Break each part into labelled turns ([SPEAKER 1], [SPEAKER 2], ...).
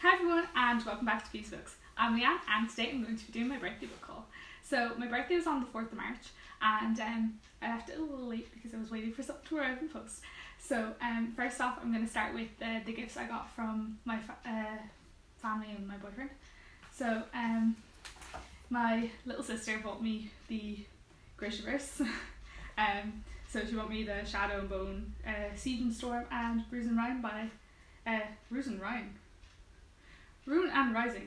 [SPEAKER 1] Hi everyone and welcome back to BeesBooks. I'm Leanne and today I'm going to be doing my birthday book haul. So my birthday was on the 4th of March and I left it a little late because I was waiting for something to arrive in post. So first off I'm going to start with the gifts I got from my family and my boyfriend. So my little sister bought me the Grishaverse. So she bought me the Shadow and Bone, Siege and Storm and Bruise and Rhyme by Rune and Rising.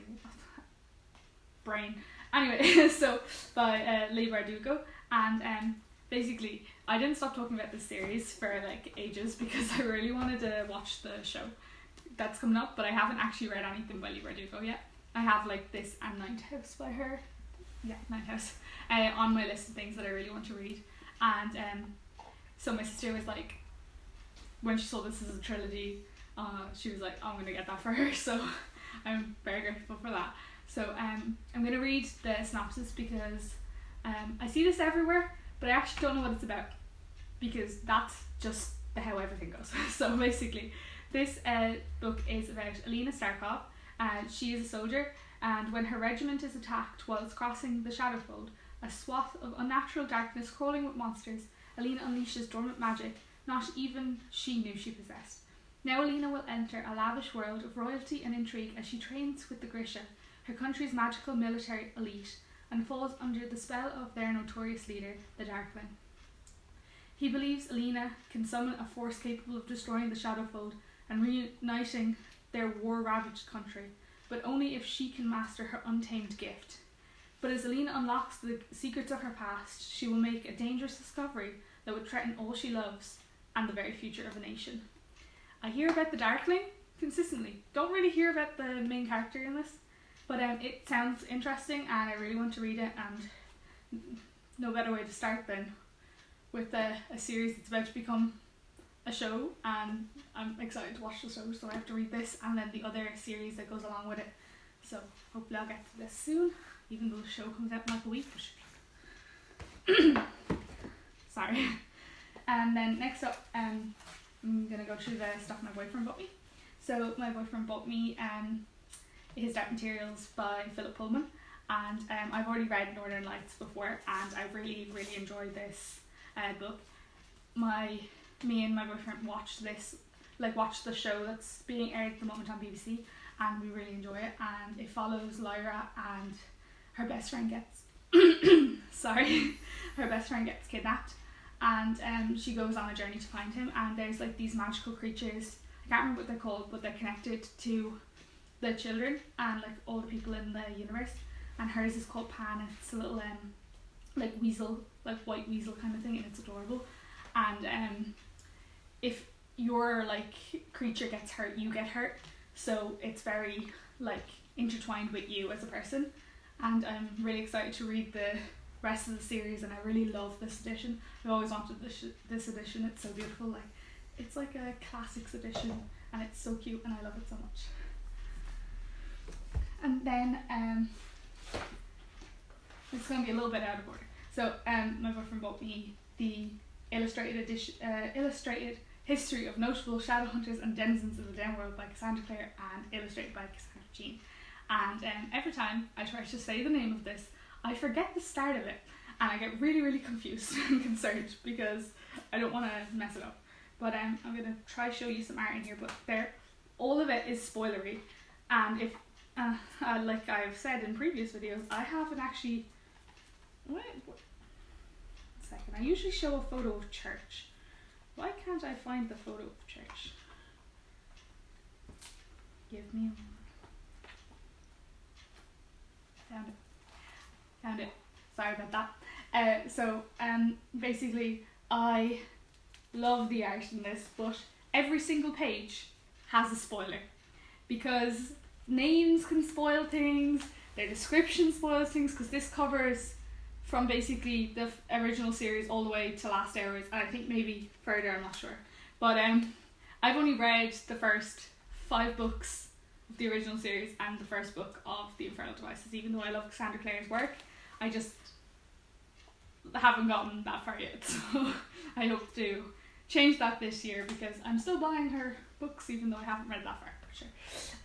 [SPEAKER 1] Brain. Anyway, so by Leigh Bardugo, and basically I didn't stop talking about this series for like ages because I really wanted to watch the show that's coming up, but I haven't actually read anything by Leigh Bardugo yet. I have like this and Ninth House by her, Ninth House, on my list of things that I really want to read, and so my sister was like, when she saw this as a trilogy, she was like, oh, I'm gonna get that for her, so I'm very grateful for that. So I'm going to read the synopsis because I see this everywhere, but I actually don't know what it's about because that's just how everything goes. So basically this book is about Alina Starkov. She is a soldier, and when her regiment is attacked whilst crossing the Shadowfold, a swath of unnatural darkness crawling with monsters, Alina unleashes dormant magic not even she knew she possessed. Now Alina will enter a lavish world of royalty and intrigue as she trains with the Grisha, her country's magical military elite, and falls under the spell of their notorious leader, the Darkling. He believes Alina can summon a force capable of destroying the Shadowfold and reuniting their war-ravaged country, but only if she can master her untamed gift. But as Alina unlocks the secrets of her past, she will make a dangerous discovery that would threaten all she loves and the very future of a nation. I hear about the Darkling consistently. Don't really hear about the main character in this, but it sounds interesting and I really want to read it, and no better way to start than with a series that's about to become a show, and I'm excited to watch the show, so I have to read this and then the other series that goes along with it. So hopefully I'll get to this soon, even though the show comes out in like a week. Sorry. And then next up, I'm going to go through the stuff my boyfriend bought me. So my boyfriend bought me his Dark Materials by Philip Pullman, and I've already read Northern Lights before and I really enjoyed this book. Me and my boyfriend watched the show that's being aired at the moment on BBC, and we really enjoy it, and it follows Lyra and her best friend gets her best friend gets kidnapped, and she goes on a journey to find him, and there's like these magical creatures, I can't remember what they're called, but they're connected to the children and like all the people in the universe, and hers is called Pan, and it's a little like weasel, like white weasel kind of thing, and it's adorable. And if your like creature gets hurt, you get hurt, so it's very like intertwined with you as a person, and I'm really excited to read the rest of the series, and I really love this edition. I've always wanted this edition. It's so beautiful, like it's like a classics edition, and it's so cute and I love it so much. And then it's going to be a little bit out of order. So my boyfriend bought me the illustrated history of notable shadow hunters and denizens of the Downworld by Cassandra Clare and illustrated by Cassandra Jean. And every time I try to say the name of this, I forget the start of it, and I get really confused and concerned because I don't want to mess it up. But I'm going to try show you some art in here, but all of it is spoilery, and if like I've said in previous videos, I haven't actually second. I usually show a photo of church. Why can't I find the photo of church? Give me a moment. Found it. Sorry about that. So basically I love the art in this, but every single page has a spoiler because names can spoil things, their description spoils things, because this covers from basically the original series all the way to Last Hours, and I think maybe further, I'm not sure. But I've only read the first 5 books of the original series and the first book of The Infernal Devices. Even though I love Cassandra Clare's work, I just haven't gotten that far yet, so I hope to changed that this year because I'm still buying her books even though I haven't read that far. For sure.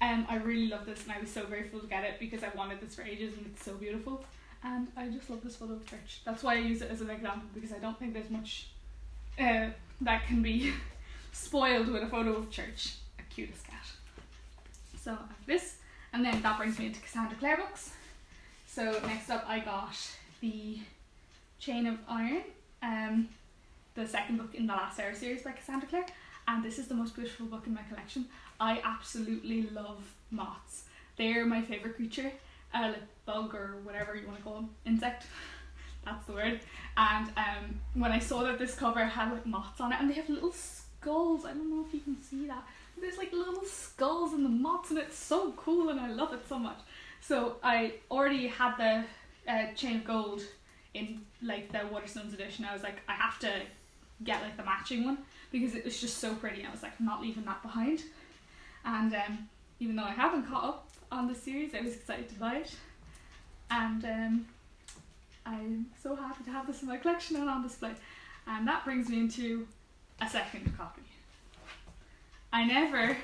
[SPEAKER 1] I really love this and I was so grateful to get it because I wanted this for ages and it's so beautiful. And I just love this photo of church. That's why I use it as an example because I don't think there's much that can be spoiled with a photo of church. A cutest cat. So I have this, and then that brings me into Cassandra Clare books. So next up I got the Chain of Iron, the second book in the Last Era series by Cassandra Clare, and this is the most beautiful book in my collection. I absolutely love moths. They're my favourite creature, like bug or whatever you want to call them, insect, that's the word. And when I saw that this cover had like moths on it, and they have little skulls, I don't know if you can see that, there's like little skulls in the moths and it's so cool and I love it so much. So I already had the Chain of Gold in like the Waterstones edition. I was like, I have to get like the matching one because it was just so pretty. I was like, I'm not leaving that behind. And even though I haven't caught up on the series, I was excited to buy it. And I'm so happy to have this in my collection and on display. And that brings me into a second copy. I never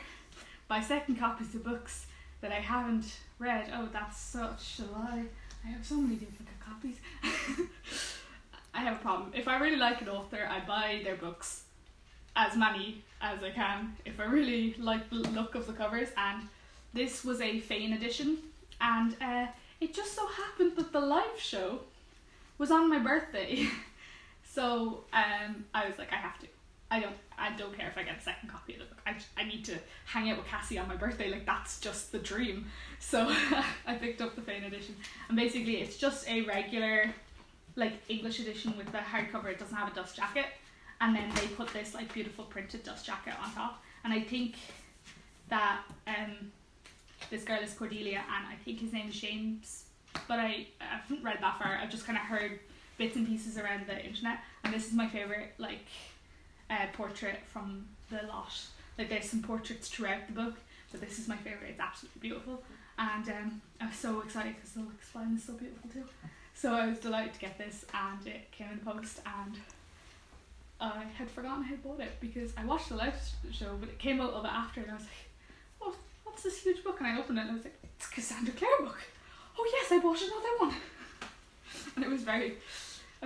[SPEAKER 1] buy second copies of books that I haven't read. Oh, that's such a lie. I have so many duplicate copies. I have a problem. If I really like an author, I buy their books, as many as I can, if I really like the look of the covers. And this was a Fane edition, and it just so happened that the live show was on my birthday. So I was like, I have to. I don't care if I get a second copy of the book. I need to hang out with Cassie on my birthday, like that's just the dream. So I picked up the Fane edition, and basically it's just a regular like English edition with the hardcover. It doesn't have a dust jacket, and then they put this like beautiful printed dust jacket on top. And I think that this girl is Cordelia, and I think his name is James, but I haven't read that far. I've just kind of heard bits and pieces around the internet, and this is my favourite like portrait from the lot. Like there's some portraits throughout the book, but this is my favourite. It's absolutely beautiful, and I was so excited because the spine is so beautiful too. So I was delighted to get this, and it came in the post, and I had forgotten I had bought it because I watched the live show, but it came out of it after, and I was like, oh, what's this huge book? And I opened it and I was like, it's a Cassandra Clare book. Oh yes, I bought another one. And it was a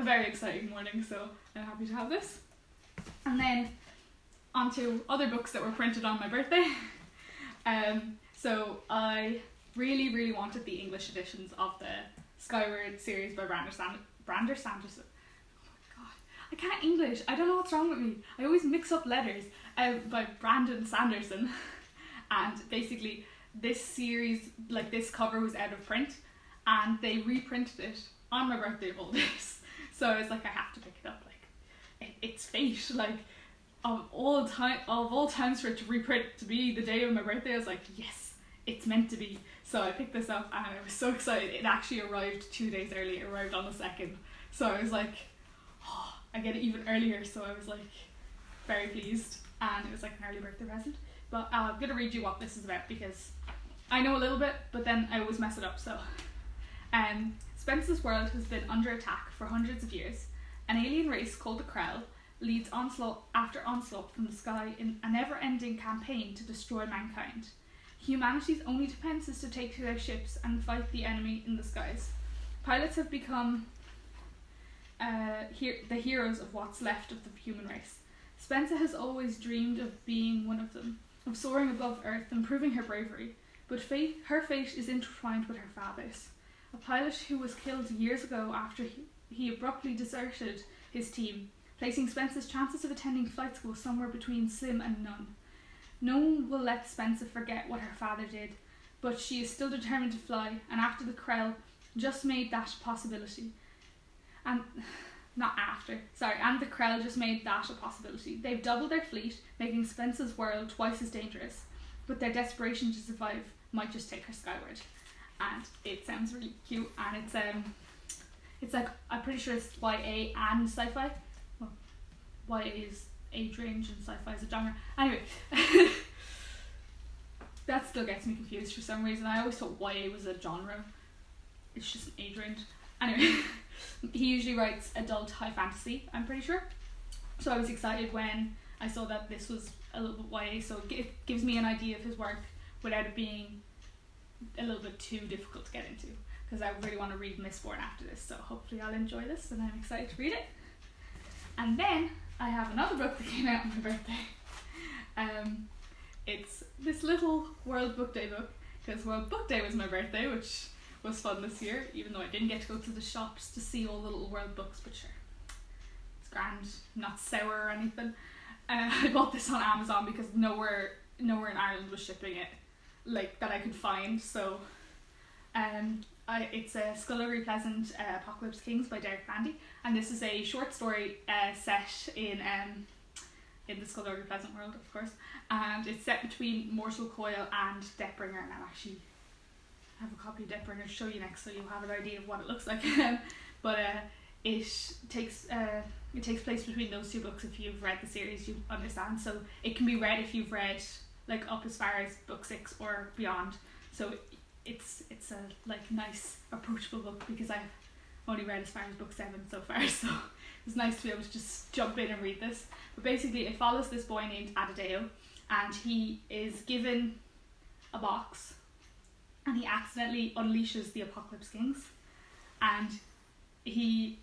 [SPEAKER 1] very exciting morning, so I'm happy to have this. And then onto other books that were printed on my birthday. So I really wanted the English editions of the Skyward series by Brander Sanderson. Oh my god, I can't English. I don't know what's wrong with me. I always mix up letters. By Brandon Sanderson. And basically this series, like this cover was out of print, and they reprinted it on my birthday of all days. So I was like, I have to pick it up. Like it's fate. Like of all times for it to reprint to be the day of my birthday, I was like, yes, it's meant to be. So I picked this up and I was so excited. It actually arrived 2 days early. It arrived on the 2nd. So I was like, oh, I get it even earlier. So I was like very pleased, and it was like an early birthday present. But I'm going to read you what this is about because I know a little bit, but then I always mess it up. So Spence's world has been under attack for hundreds of years. An alien race called the Krell leads onslaught after onslaught from the sky in a never-ending campaign to destroy mankind. Humanity's only defense is to take to their ships and fight the enemy in the skies. Pilots have become the heroes of what's left of the human race. Spencer has always dreamed of being one of them, of soaring above Earth and proving her bravery, but her fate is intertwined with her father's. A pilot who was killed years ago after he abruptly deserted his team, placing Spencer's chances of attending flight school somewhere between slim and none. No one will let Spencer forget what her father did, but she is still determined to fly, and after the Krell just made that a possibility. And the Krell just made that a possibility. They've doubled their fleet, making Spencer's world twice as dangerous, but their desperation to survive might just take her skyward. And it sounds really cute, and it's like, I'm pretty sure it's YA and sci-fi. Well, YA is age range and sci-fi is a genre. Anyway, that still gets me confused for some reason. I always thought YA was a genre. It's just an age range. Anyway, he usually writes adult high fantasy, I'm pretty sure. So I was excited when I saw that this was a little bit YA, so it gives me an idea of his work without it being a little bit too difficult to get into, because I really want to read Mistborn after this, so hopefully I'll enjoy this and I'm excited to read it. And then I have another book that came out on my birthday. It's this little World Book Day book, because World Book Day was my birthday, which was fun this year, even though I didn't get to go to the shops to see all the little world books, but sure, it's grand, not sour or anything. I bought this on Amazon because nowhere in Ireland was shipping it, like, that I could find, so it's a Scullery Pleasant Apocalypse Kings by Derek Landy, and this is a short story set in the Scullery Pleasant world, of course, and it's set between Mortal Coil and Deathbringer, and I actually have a copy of Deathbringer to show you next, so you'll have an idea of what it looks like. But it takes place between those two books. If you've read the series, you understand. So it can be read if you've read like up as far as book 6 or beyond. So it's a like nice approachable book, because I've only read as far as book 7 so far. So it's nice to be able to just jump in and read this. But basically, it follows this boy named Adideo, and he is given a box, and he accidentally unleashes the Apocalypse Kings, and he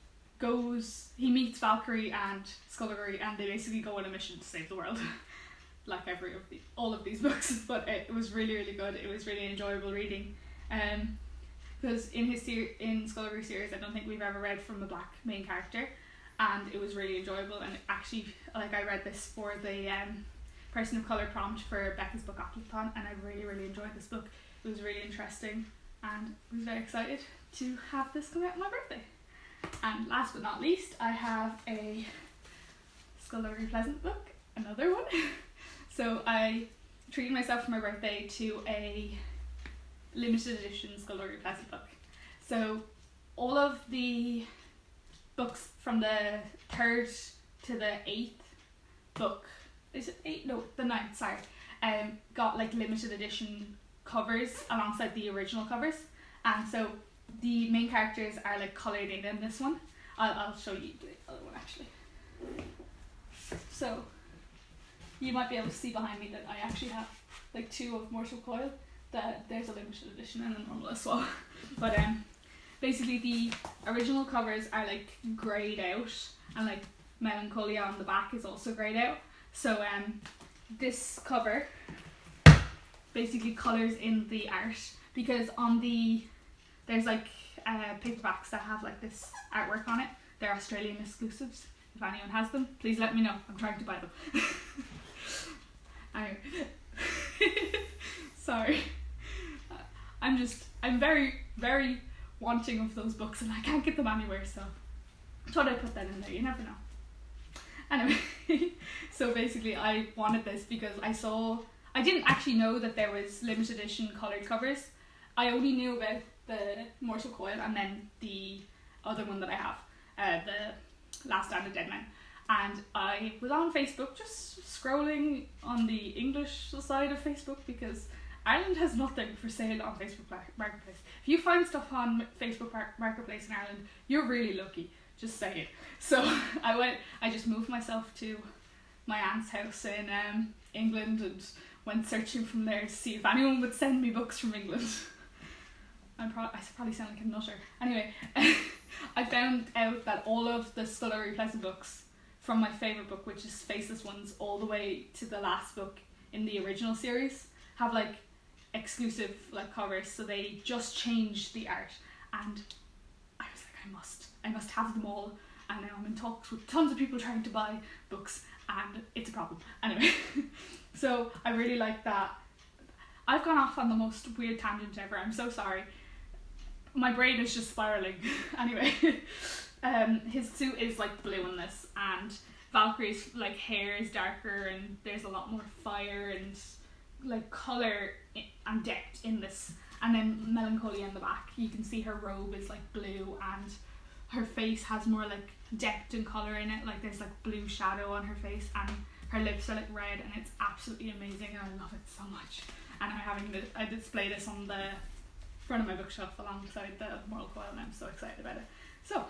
[SPEAKER 1] meets Valkyrie and Skullduggery, and they basically go on a mission to save the world. Like all of these books, but it was really, really good. It was really enjoyable reading, because in Skullduggery series, I don't think we've ever read from a black main character, and it was really enjoyable. And actually, like, I read this for the Person of Colour prompt for Becca's book Octothon, and I really, really enjoyed this book. It was really interesting, and I was very excited to have this come out on my birthday. And last but not least, I have a Skullduggery Pleasant book, another one. So I treated myself for my birthday to a limited edition Skullduggery Pleasant book. So all of the books from the 3rd to the 8th book, is it 8? No, the 9th, sorry, got like limited edition covers alongside the original covers, and so the main characters are like coloured in this one. I'll show you the other one actually. So you might be able to see behind me that I actually have like 2 of Mortal Coil. There's a limited edition and a normal as well. But basically the original covers are like greyed out, and like Melancholia on the back is also greyed out. So this cover basically colours in the art, because there's like paperbacks that have like this artwork on it. They're Australian exclusives. If anyone has them, please let me know. I'm trying to buy them. Anyway, sorry. I'm very, very wanting of those books, and I can't get them anywhere, so I thought I'd put that in there. You never know. Anyway, so basically I wanted this because I didn't actually know that there was limited edition coloured covers. I only knew about the Mortal Coil and then the other one that I have, the Last Stand of Dead Men. And I was on Facebook just scrolling on the English side of Facebook, because Ireland has nothing for sale on Facebook Marketplace. If you find stuff on Facebook Marketplace in Ireland, you're really lucky, just saying. So I just moved myself to my aunt's house in England and went searching from there to see if anyone would send me books from England. I probably sound like a nutter. Anyway, I found out that all of the Scullery Pleasant books, from my favourite book, which is Faceless Ones, all the way to the last book in the original series, have like exclusive like covers. So they just changed the art, and I was like, I must have them all. And now I'm in talks with tons of people trying to buy books, and it's a problem. Anyway, so I really like that. I've gone off on the most weird tangent ever. I'm so sorry. My brain is just spiraling. Anyway, his suit is like blue in this, and Valkyrie's like hair is darker, and there's a lot more fire and like colour and depth in this. And then Melancholia in the back, you can see her robe is like blue, and her face has more like depth and colour in it. Like there's like blue shadow on her face, and her lips are like red, and it's absolutely amazing, and I love it so much. And I display this on the front of my bookshelf alongside the Mortal Coil, and I'm so excited about it. So,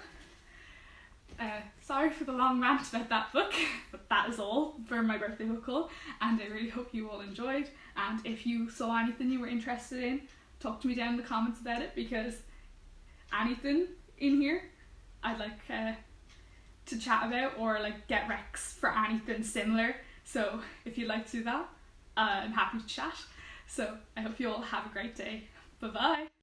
[SPEAKER 1] sorry for the long rant about that book, but that is all for my birthday book haul, and I really hope you all enjoyed. And if you saw anything you were interested in, talk to me down in the comments about it, because anything in here I'd like to chat about, or like get recs for anything similar. So if you'd like to do that, I'm happy to chat. So I hope you all have a great day. Bye bye.